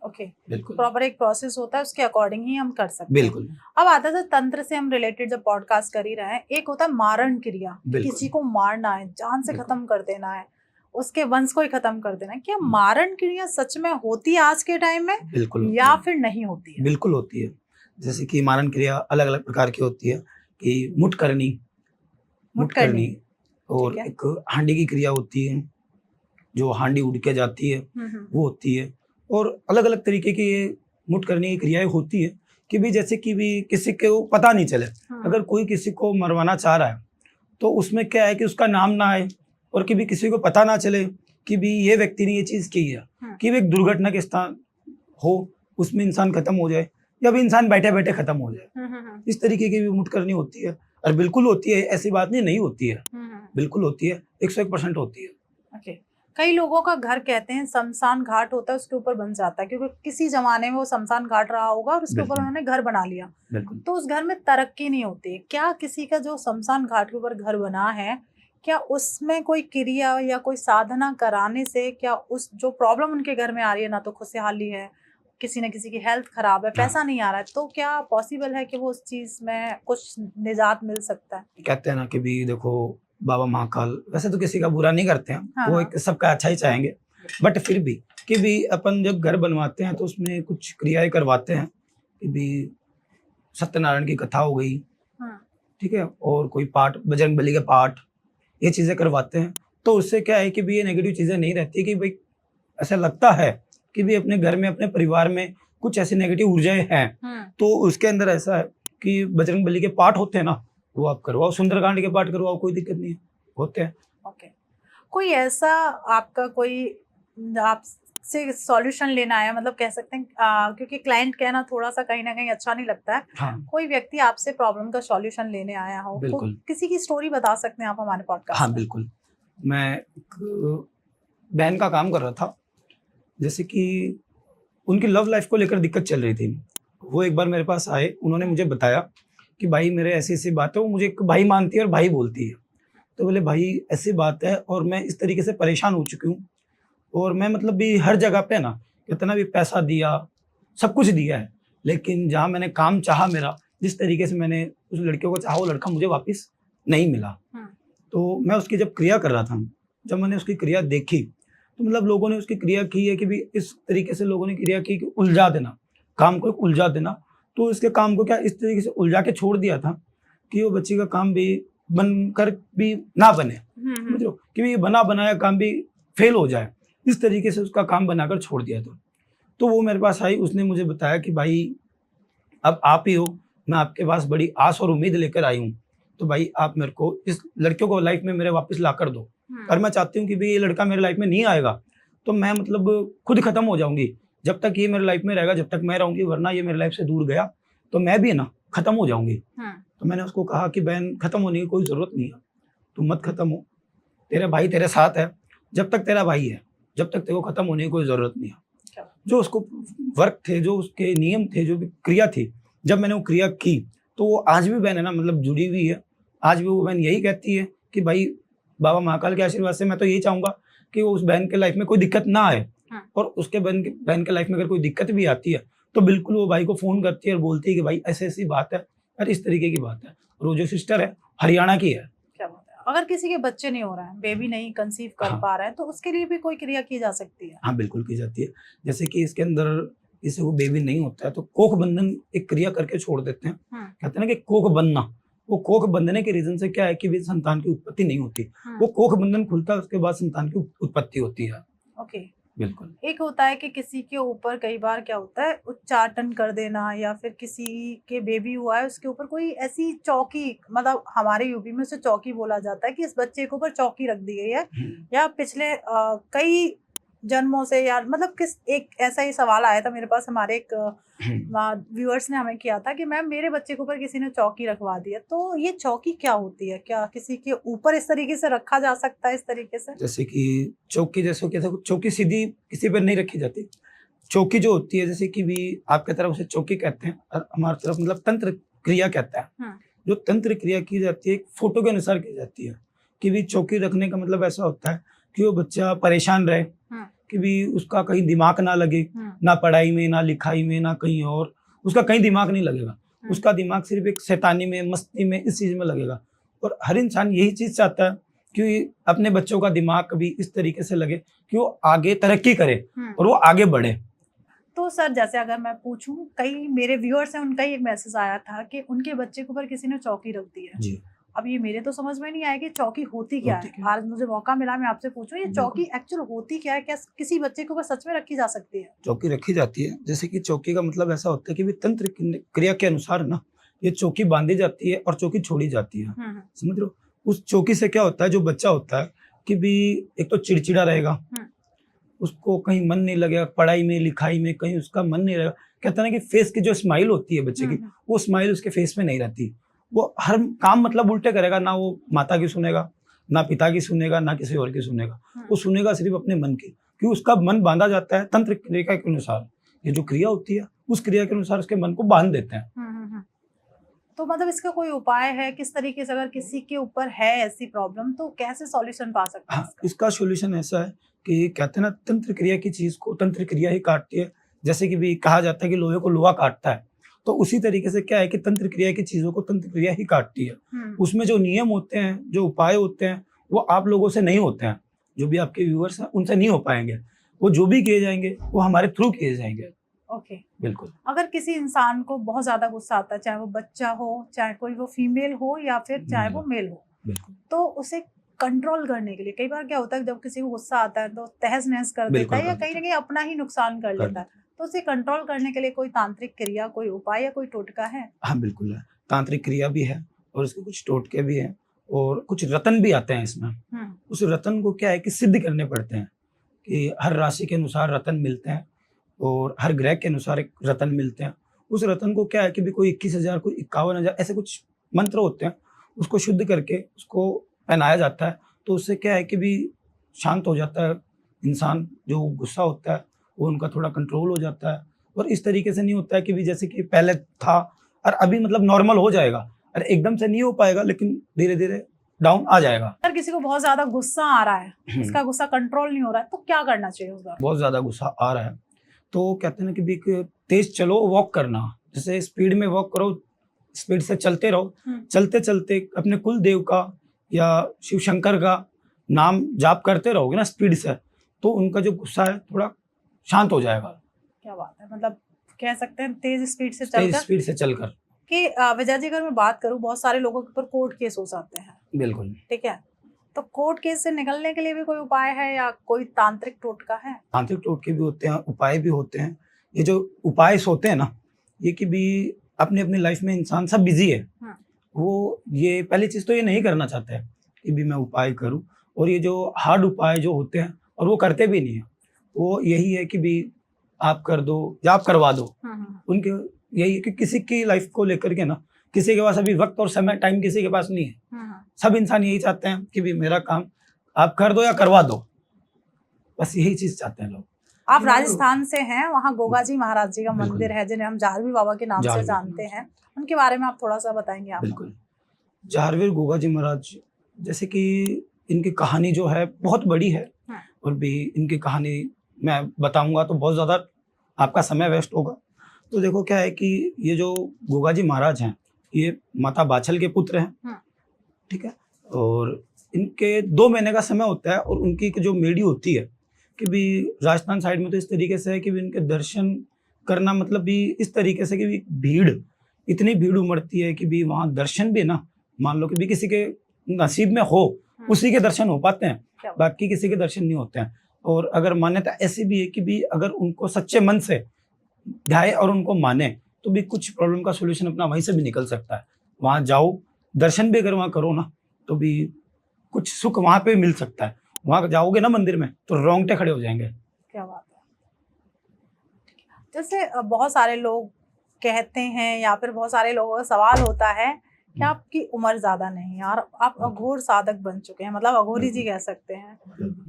ओके। बिल्कुल, प्रॉपर एक प्रोसेस होता है, उसके अकॉर्डिंग ही हम कर सकते हैं। बिल्कुल। अब आता है तंत्र से हम रिलेटेड जब पॉडकास्ट कर ही रहे हैं, एक होता है मारण क्रिया, किसी को मारना है, जान से खत्म कर देना है, उसके वंश को ही खत्म कर देना है। क्या मारण क्रिया सच में होती है आज के टाइम में? बिल्कुल। या फिर नहीं होती है? बिल्कुल होती है। जैसे कि मारण क्रिया अलग अलग प्रकार की होती है कि मुठ करनी और एक हांडी की क्रिया होती है, जो हांडी उड़ के जाती है वो होती है। और अलग अलग तरीके की ये मुठ करने की क्रियाएं होती है कि भी जैसे कि भी किसी को पता नहीं चले, अगर कोई किसी को मरवाना चाह रहा है तो उसमें क्या है कि उसका नाम ना आए और कि भी किसी को पता ना चले कि भी ये व्यक्ति ने ये चीज की है, कि भी एक दुर्घटना के स्थान हो, उसमें इंसान खत्म हो जाए या भी इंसान बैठे बैठे खत्म हो जाए। इस तरीके की भी मुठ करनी होती है। और बिल्कुल होती है, ऐसी बात नहीं होती है, बिल्कुल होती है, 101% होती है। ओके। कई लोगों का घर कहते हैं शमशान घाट होता है, उसके ऊपर बन जाता है, क्योंकि किसी जमाने में वो शमशान घाट रहा होगा और उसके ऊपर उन्होंने घर बना लिया, तो उस घर में तरक्की नहीं होती। क्या किसी का जो शमशान घाट के ऊपर घर बना है, क्या उसमें कोई क्रिया या कोई साधना कराने से क्या उस जो प्रॉब्लम उनके घर में आ रही है, ना तो खुशहाली है, किसी न किसी की हेल्थ खराब है, पैसा नहीं आ रहा है, तो क्या पॉसिबल है कि वो उस चीज में कुछ निजात मिल सकता है? कहते हैं ना कि भी देखो बाबा महाकाल वैसे तो किसी का बुरा नहीं करते हैं, हाँ, वो एक सबका अच्छा ही चाहेंगे, बट फिर भी कि भी अपन जब घर बनवाते हैं तो उसमें कुछ क्रियाएं करवाते हैं कि भी सत्यनारायण की कथा हो गई, ठीक है, और कोई पाठ, बजरंग बली के पाठ, ये चीजें करवाते हैं। तो उससे क्या है कि भी ये नेगेटिव चीजें नहीं रहती कि भाई ऐसा लगता है कि भी अपने घर में, अपने परिवार में कुछ ऐसी नेगेटिव ऊर्जाएं हैं, तो उसके अंदर ऐसा है कि बजरंग बली के पाठ होते हैं ना, वो आप करवाओ, सुंदरकांड के पाठ करवाओ, कोई दिक्कत नहीं है, होते हैं। ओके। कोई ऐसा आपका कोई आपसे सॉल्यूशन लेना है, मतलब कह सकते हैं क्योंकि क्लाइंट कहना थोड़ा सा कहीं ना कहीं अच्छा नहीं लगता है। हाँ। कोई व्यक्ति आपसे प्रॉब्लम का सॉल्यूशन लेने आया हो, तो किसी की स्टोरी बता सकते हैं आप हमारे पॉडकास्ट? हाँ बिल्कुल। मैं एक बहन का काम कर रहा था, जैसे कि उनकी लव लाइफ को लेकर दिक्कत चल रही थी। वो एक बार मेरे पास आए, उन्होंने मुझे बताया कि भाई मेरे ऐसी ऐसी बात है, वो मुझे एक भाई मानती है और भाई बोलती है। तो बोले भाई ऐसी बात है और मैं इस तरीके से परेशान हो चुकी हूँ, और मैं मतलब भी हर जगह पे ना कितना भी पैसा दिया, सब कुछ दिया है, लेकिन जहाँ मैंने काम चाहा, मेरा जिस तरीके से मैंने उस लड़कियों को चाहा, वो लड़का मुझे वापस नहीं मिला। तो मैं उसकी जब क्रिया कर रहा था, जब मैंने उसकी क्रिया देखी, तो मतलब लोगों ने उसकी क्रिया की है कि भी इस तरीके से लोगों ने क्रिया की कि उलझा देना, काम को उलझा देना। तो इसके काम को क्या इस तरीके से उलझा के छोड़ दिया था कि वो बच्ची का काम भी बनकर भी ना बने, समझो, कि ये बना बनाया काम भी फेल हो जाए, इस तरीके से उसका काम बनाकर छोड़ दिया था। तो वो मेरे पास आई, उसने मुझे बताया कि भाई अब आप ही हो, मैं आपके पास बड़ी आस और उम्मीद लेकर आई हूँ, तो भाई आप मेरे को इस लड़कियों को लाइफ में मेरे वापस ला कर दो। और मैं चाहती हूँ कि भाई ये लड़का मेरे लाइफ में नहीं आएगा तो मैं मतलब खुद खत्म हो जाऊंगी, जब तक ये मेरे लाइफ में रहेगा, जब तक मैं रहूंगी, वरना ये मेरे लाइफ से दूर गया तो मैं भी ना खत्म हो जाऊंगी। तो मैंने उसको कहा कि बहन खत्म होने की कोई जरूरत नहीं है, तुम मत खत्म हो, तेरे भाई तेरे साथ है, जब तक तेरा भाई है, जब तक तेरे को खत्म होने की कोई जरूरत नहीं है। क्या? जो उसको वर्क थे, जो उसके नियम थे, जो भी क्रिया थी, जब मैंने वो क्रिया की तो वो आज भी बहन है ना, मतलब जुड़ी हुई है। आज भी वो बहन यही कहती है कि भाई बाबा महाकाल के आशीर्वाद से मैं तो यही चाहूंगा कि उस बहन के लाइफ में कोई दिक्कत ना आए। और उसके बहन के लाइफ में अगर कोई दिक्कत भी आती है तो बिल्कुल वो भाई को फोन करती है और बोलती है कि भाई ऐसी ऐसी बात है और इस तरीके की बात है। और वो जो सिस्टर है हरियाणा की है। क्या बात है। अगर किसी के बच्चे नहीं हो रहे हैं, बेबी नहीं कंसीव कर हाँ। पा रहे हैं, तो उसके लिए भी कोई क्रिया की जा सकती है? हाँ बिल्कुल की जाती है। जैसे कि इसके अंदर किसी को बेबी नहीं होता है तो कोख बंधन एक क्रिया करके छोड़ देते हैं। कहते हैं ना कि कोख बंधना, वो कोख बंधने के रीजन से क्या है कि भी संतान की उत्पत्ति नहीं होती। वो कोख बंधन खुलता है, उसके बाद संतान की उत्पत्ति होती है। ओके। बिल्कुल। एक होता है कि किसी के ऊपर कई बार क्या होता है उच्चाटन कर देना, या फिर किसी के बेबी हुआ है उसके ऊपर कोई ऐसी चौकी, मतलब हमारे यूपी में उसे चौकी बोला जाता है कि इस बच्चे के ऊपर चौकी रख दी गई है, या पिछले कई जन्मों से, या मतलब किस एक ऐसा ही सवाल आया था मेरे पास, हमारे एक व्यूअर्स ने हमें किया था कि मैम मेरे बच्चे के ऊपर किसी ने चौकी रखवा दिया, तो ये चौकी क्या होती है? क्या किसी के ऊपर इस तरीके से रखा जा सकता है इस तरीके से? जैसे कि चौकी, जैसे कैसे चौकी सीधी किसी पर नहीं रखी जाती। चौकी जो होती है, जैसे कि भी आपके तरफ उसे चौकी कहते हैं और हमारी तरफ मतलब तंत्र क्रिया कहता है। जो तंत्र क्रिया की जाती है एक फोटो के अनुसार की जाती है कि भी चौकी रखने का मतलब ऐसा होता है कि वो बच्चा परेशान रहे, कि भी उसका कहीं दिमाग ना लगे, ना पढ़ाई में, ना लिखाई में, ना कहीं और, उसका कहीं दिमाग नहीं लगेगा। उसका दिमाग सिर्फ एक शैतानी में, मस्ती में, इस चीज में लगेगा। और हर इंसान यही चीज चाहता है कि अपने बच्चों का दिमाग कभी इस तरीके से लगे कि वो आगे तरक्की करे और वो आगे बढ़े। तो सर जैसे अगर मैं पूछूं, कई मेरे व्यूअर्स हैं, उनका ही एक मैसेज आया था कि उनके बच्चे के ऊपर किसी ने चौकी रख दी है। जी। अब ये मेरे तो समझ में नहीं आया कि चौकी होती क्या है। आज मुझे मौका मिला, मैं आपसे पूछूं ये चौकी एक्चुअल होती क्या है? क्या किसी बच्चे के ऊपर सच में रखी जा सकती है? चौकी रखी जाती है। जैसे कि चौकी का मतलब ऐसा होता है कि भी तंत्र क्रिया के अनुसार ना ये चौकी बांधी जाती है और चौकी छोड़ी जाती है। समझ रहे हो? उस चौकी से क्या होता है, जो बच्चा होता है कि भी एक तो चिड़चिड़ा रहेगा, उसको कहीं मन नहीं लगेगा, पढ़ाई में, लिखाई में कहीं उसका मन नहीं रहेगा। कहते हैं ना कि फेस की जो स्माइल होती है बच्चे की, वो स्माइल उसके फेस में नहीं रहती। वो हर काम मतलब उल्टे करेगा, ना वो माता की सुनेगा, ना पिता की सुनेगा, ना किसी और की सुनेगा। वो सुनेगा सिर्फ अपने मन की, क्योंकि उसका मन बांधा जाता है तंत्र क्रिया के अनुसार। ये जो क्रिया होती है उस क्रिया के अनुसार उसके मन को बांध देते हैं। तो मतलब इसका कोई उपाय है? किस तरीके से अगर किसी के ऊपर है ऐसी प्रॉब्लम तो कैसे सॉल्यूशन पा सकते हैं? इसका सॉल्यूशन ऐसा है कि कहते हैं ना तंत्र क्रिया की चीज को तंत्र क्रिया ही काटती है। जैसे कि भी कहा जाता है कि लोहे को लोहा काटता है, तो उसी तरीके से क्या है कि तंत्र क्रिया की चीजों को तंत्र क्रिया ही काटती है। उसमें जो नियम होते हैं, जो उपाय होते हैं, वो आप लोगों से नहीं होते हैं। जो भी आपके व्यूअर्स हैं उनसे नहीं हो पाएंगे। वो जो भी किए जाएंगे वो हमारे थ्रू किए जाएंगे। ओके। बिल्कुल। अगर किसी इंसान को बहुत ज्यादा गुस्सा आता है, चाहे वो बच्चा हो, चाहे कोई वो फीमेल हो, या फिर चाहे वो मेल हो, तो उसे कंट्रोल करने के लिए कई बार क्या होता है जब किसी को गुस्सा आता है तो तहस नहस कर देता है या कहीं ना कहीं अपना ही नुकसान कर लेता है, तो उसे कंट्रोल करने के लिए कोई तांत्रिक क्रिया, कोई उपाय या कोई टोटका है? हाँ बिल्कुल है। तांत्रिक क्रिया भी है और इसके कुछ टोटके भी हैं और कुछ रतन भी आते हैं इसमें। उस रतन को क्या है कि सिद्ध करने पड़ते हैं कि हर राशि के अनुसार रतन मिलते हैं और हर ग्रह के अनुसार एक रतन मिलते हैं। उस रतन को क्या है कि भी कोई 21,000, कोई 51,000 ऐसे कुछ मंत्र होते हैं, उसको शुद्ध करके उसको पहनाया जाता है। तो उससे क्या है कि भी शांत हो जाता है इंसान, जो गुस्सा होता है वो उनका थोड़ा कंट्रोल हो जाता है। और इस तरीके से नहीं होता है कि भी जैसे कि पहले था और अभी मतलब नॉर्मल हो जाएगा, और एकदम से नहीं हो पाएगा, लेकिन धीरे धीरे डाउन आ जाएगा। अगर किसी को बहुत ज्यादा गुस्सा आ रहा है, उसका गुस्सा कंट्रोल नहीं हो रहा है, तो क्या करना चाहिए उस बार? बहुत ज्यादा गुस्सा आ रहा है तो कहते हैं कि भी तेज चलो, वॉक करना। जैसे स्पीड में वॉक करो, स्पीड से चलते रहो। चलते चलते अपने कुल देव का या शिव शंकर का नाम जाप करते रहोगे ना स्पीड से, तो उनका जो गुस्सा है थोड़ा शांत हो जाएगा। क्या बात है। मतलब कह सकते हैं तेज स्पीड से चलकर कि विजय जी अगर मैं बात करूं, बहुत सारे लोगों के ऊपर कोर्ट केस हो जाते हैं। बिल्कुल। ठीक है, तो कोर्ट केस से निकलने के लिए भी कोई उपाय है या कोई तांत्रिक टोटका है? तांत्रिक टोटके भी होते हैं, उपाय भी होते हैं। ये जो उपाय होते हैं ना, ये कि भी अपनी अपनी लाइफ में इंसान सब बिजी है, वो ये पहली चीज तो ये नहीं करना चाहता है कि भी मैं उपाय करूं। और ये जो हार्ड उपाय जो होते हैं और वो करते भी नहीं है, वो यही है कि भी आप कर दो या आप करवा दो। उनके यही है कि किसी की लाइफ को लेकर के ना, किसी के पास अभी वक्त और समय, टाइम किसी के पास नहीं है। सब इंसान यही चाहते हैं कि भी मेरा काम आप कर दो या करवा दो। बस यही चीज चाहते हैं लोग। आप राजस्थान से हैं, वहाँ गोगा जी महाराज जी का बिल्कुल। मंदिर है जिन्हें हम जारवी बाबा के नाम से जारवी जानते हैं, उनके बारे में आप थोड़ा सा बताएंगे आप? बिल्कुल। जारवीर गोगा जी महाराज, जैसे कि इनकी कहानी जो है बहुत बड़ी है, और भी इनकी कहानी मैं बताऊंगा तो बहुत ज़्यादा आपका समय वेस्ट होगा। तो देखो क्या है कि ये जो गोगा जी महाराज हैं, ये माता बाछल के पुत्र हैं, ठीक है। और इनके 2 महीने का समय होता है, और उनकी जो मेढ़ी होती है कि भी राजस्थान साइड में तो इस तरीके से है कि भी इनके दर्शन करना मतलब भी इस तरीके से कि भी भीड़, इतनी भीड़ उमड़ती है कि भी वहाँ दर्शन भी ना, मान लो कि भी किसी के नसीब में हो उसी के दर्शन हो पाते हैं, बाकी किसी के दर्शन नहीं होते हैं। और अगर मान्यता ऐसी भी है कि भी अगर उनको सच्चे मन से ध्याए और उनको माने तो भी कुछ प्रॉब्लम का सोल्यूशन अपना वहीं से भी निकल सकता है। वहाँ जाओ, दर्शन भी अगर वहाँ करो ना तो भी कुछ सुख वहाँ पे मिल सकता है। वहाँ जाओगे ना मंदिर में तो रोंगटे खड़े हो जाएंगे। क्या बात है। जैसे बहुत सारे लोग कहते हैं या फिर बहुत सारे लोगों का सवाल होता है कि आपकी उम्र ज्यादा नहीं है और आप अघोर साधक बन चुके हैं, मतलब अघोरी जी कह सकते हैं।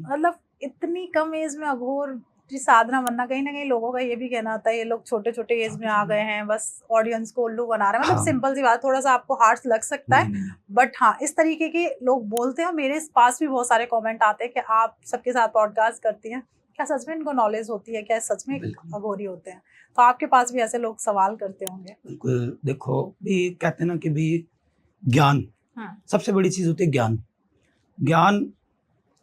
मतलब इतनी कम एज में अघोर जी साधना बनना, कहीं ना कहीं लोगों का ये भी कहना होता है ये लोग छोटे छोटे एज में आ गए हैं, बस ऑडियंस को उल्लू बना रहे हैं। मतलब सिंपल सी बात, थोड़ा सा आपको हार्श लग सकता है, बट हाँ इस तरीके के लोग बोलते हैं। मेरे पास भी बहुत सारे कमेंट आते हैं कि आप सबके साथ पॉडकास्ट करती हैं, क्या सच में इनको नॉलेज होती है, क्या सच में अघोरी होते हैं? तो आपके पास भी ऐसे लोग सवाल करते होंगे। बिल्कुल। देखो भी कहते हैं ना कि भी ज्ञान सबसे बड़ी चीज होती है। ज्ञान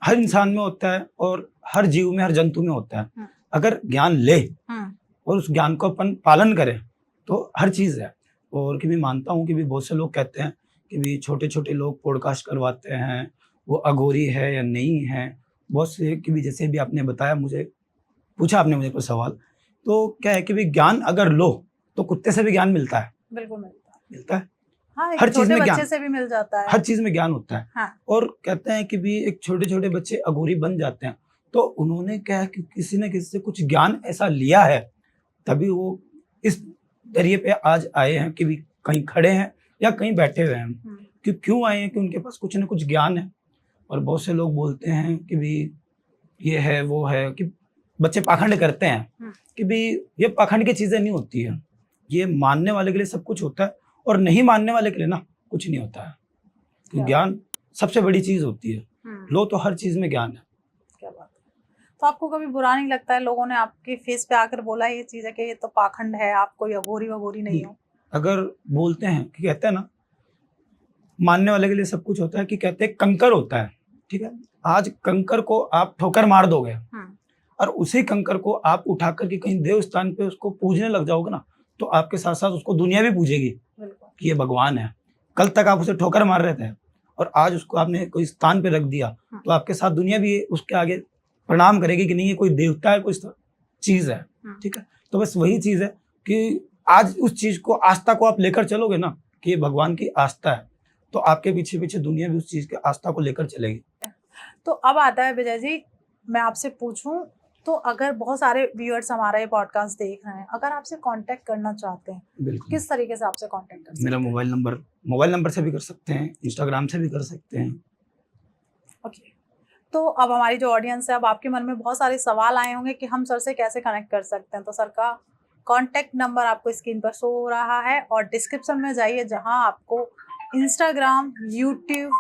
हर इंसान में होता है और हर जीव में, हर जंतु में होता है। अगर ज्ञान ले और उस ज्ञान को अपन पालन करें तो हर चीज है। और कि भी मानता हूँ कि भी बहुत से लोग कहते हैं कि भी छोटे छोटे लोग पॉडकास्ट करवाते हैं, वो अघोरी है या नहीं है। बहुत से कि भी जैसे भी आपने बताया, मुझे पूछा आपने मुझे कोई सवाल, तो क्या है कि भी ज्ञान अगर लो तो कुत्ते से भी ज्ञान मिलता है। बिल्कुल मिलता है। हाँ, हर चीज में ज्ञान से भी मिल जाता है, हर चीज में ज्ञान होता है। हाँ। और कहते हैं कि भी एक छोटे छोटे बच्चे अघोरी बन जाते हैं तो उन्होंने क्या है कि किसी न किसी से कुछ ज्ञान ऐसा लिया है, तभी वो इस दरिये पे आज आए हैं कि भी कहीं खड़े हैं या कहीं बैठे हुए हैं। क्यों आए हैं कि उनके पास कुछ न कुछ ज्ञान है। और बहुत से लोग बोलते हैं कि भी ये है वो है, कि बच्चे पाखंड करते हैं कि भी ये पाखंड की चीजें नहीं होती है। ये मानने वाले के लिए सब कुछ होता है और नहीं मानने वाले के लिए ना कुछ नहीं होता है। तो ज्ञान सबसे बड़ी चीज होती है। लो तो हर चीज में ज्ञान है। क्या बात है। तो आपको कभी बुरा नहीं लगता है लोगों ने आपके फेस पे आकर बोला ये चीज है कि ये तो पाखंड है, आप कोई अघोरी वघोरी नहीं हो? अगर बोलते हैं कि कहते हैं ना, मानने वाले के लिए सब कुछ होता है, कि कहते हैं कंकर होता है, ठीक है। आज कंकर को आप ठोकर मार दोगे और उसी कंकर को आप उठा करके कहीं देव स्थान पे उसको पूजने लग जाओगे ना, तो आपके साथ साथ उसको दुनिया भी पूजेगी कि ये भगवान है। कल तक आप उसे ठोकर मार रहे थे और आज उसको आपने कोई स्थान पे रख दिया, तो आपके साथ दुनिया भी उसके आगे प्रणाम करेगी कि नहीं ये कोई देवता है, कोई चीज है, ठीक है। तो बस वही चीज है कि आज उस चीज को, आस्था को आप लेकर चलोगे ना कि ये भगवान की आस्था है, तो आपके पीछे पीछे दुनिया भी उस चीज की आस्था को लेकर चलेगी। तो अब आता है विजय जी, मैं आपसे पूछूं तो अगर बहुत सारे व्यूअर्स हमारा ये पॉडकास्ट देख रहे हैं, अगर आपसे कांटेक्ट करना चाहते हैं, किस तरीके से आपसे कांटेक्ट कर सकते हैं? मेरा मोबाइल नंबर से भी कर सकते हैं, इंस्टाग्राम से भी कर सकते हैं। ओके। तो अब हमारी जो ऑडियंस है, अब आपके मन में बहुत सारे सवाल आए होंगे कि हम सर से कैसे कनेक्ट कर सकते हैं। तो सर का कांटेक्ट नंबर आपको स्क्रीन पर शो हो रहा है और डिस्क्रिप्शन में जाइए जहां आपको इंस्टाग्राम, यूट्यूब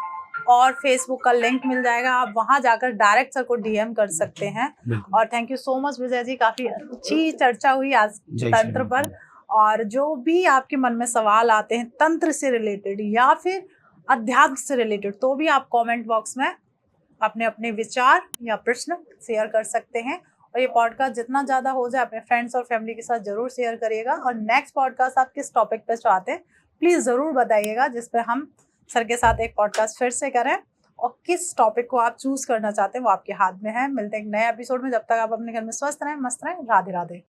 और फेसबुक का लिंक मिल जाएगा। आप वहां जाकर डायरेक्ट सर को डीएम कर सकते हैं। और thank you so much Vijay ji, काफी अच्छी चर्चा हुई आज तंत्र पर। और जो भी आपके मन में सवाल आते हैं तंत्र से रिलेटेड या फिर अध्यात्म से रिलेटेड, तो भी आप कमेंट बॉक्स में अपने अपने विचार या प्रश्न शेयर कर सकते हैं। और ये पॉडकास्ट जितना ज़्यादा हो जाए अपने फ्रेंड्स और फैमिली के साथ जरूर शेयर करिएगा। और नेक्स्ट पॉडकास्ट आप किस टॉपिक पे चाहते हैं प्लीज़ ज़रूर बताइएगा, जिस पे हम सर के साथ एक पॉडकास्ट फिर से करें। और किस टॉपिक को आप चूज करना चाहते हैं वो आपके हाथ में है। मिलते हैं एक नए एपिसोड में, जब तक आप अपने घर में स्वस्थ रहें, मस्त रहें। राधे राधे।